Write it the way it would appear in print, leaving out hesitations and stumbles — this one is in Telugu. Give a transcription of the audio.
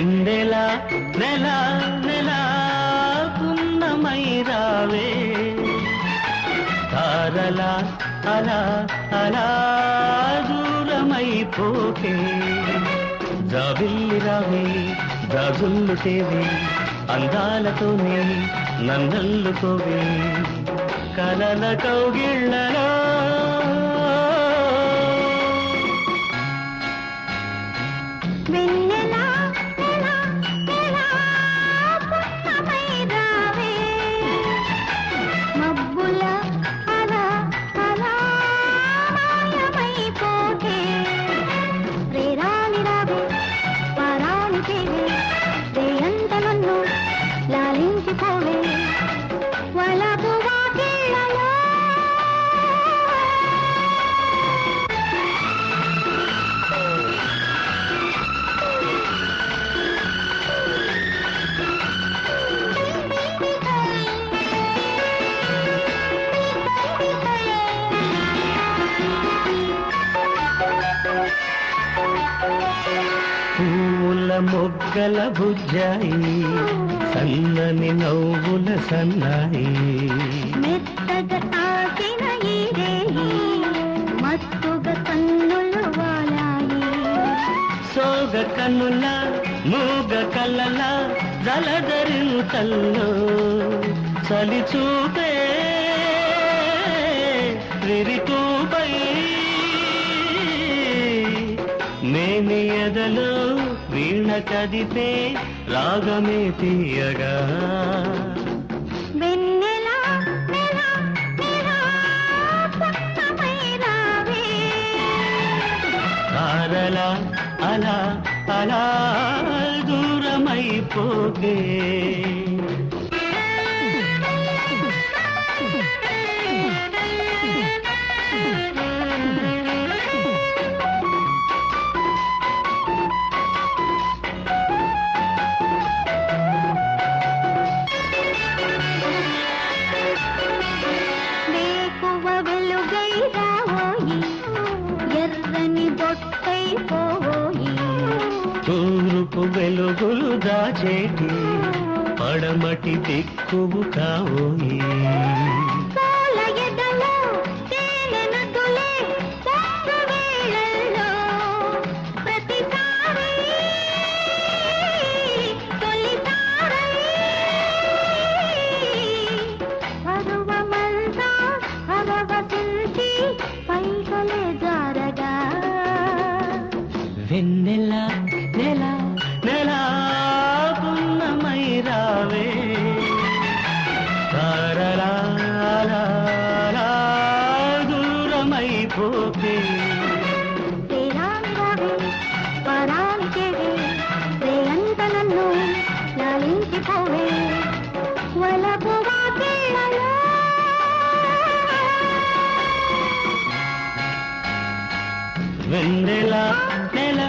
వెన్నెల నెల నెల పున్నమై రావే తారలా అలా అలా దూరమైపోకే జాబిల్లి రావే జాజుల్లు తేవే అందాలతోనే నన్నల్లుకోవే కలల కౌగిళ్ళలో పూల మొగ్గల బుజ్జాయి సన్నని నవ్వుల సన్నాయి మెత్తగా తాకిన ఈరేయి మత్తుగా కన్నులు వాలాయి సోగ కన్నుల మూగ కళ్ళల జలధరింతల్లో చలి చూపే విరితూపై మేని ఎదలో వీణ కదిపే రాగమే తీయగా వెన్నెల నెల నెల పున్నమై రావే తారలా అలా అలా దూరమైపోకే తూర్పు వెలుగులు దాచేటి పడమటి దిక్కువు కావోయి వెన్నెల నెల నెల పున్నమై రావే తారలా దూరమైపోకే పరానికేవే రేయంత నన్ను లాలించిపోవే వలపుగా పిల్లలో వెన్నెల నెల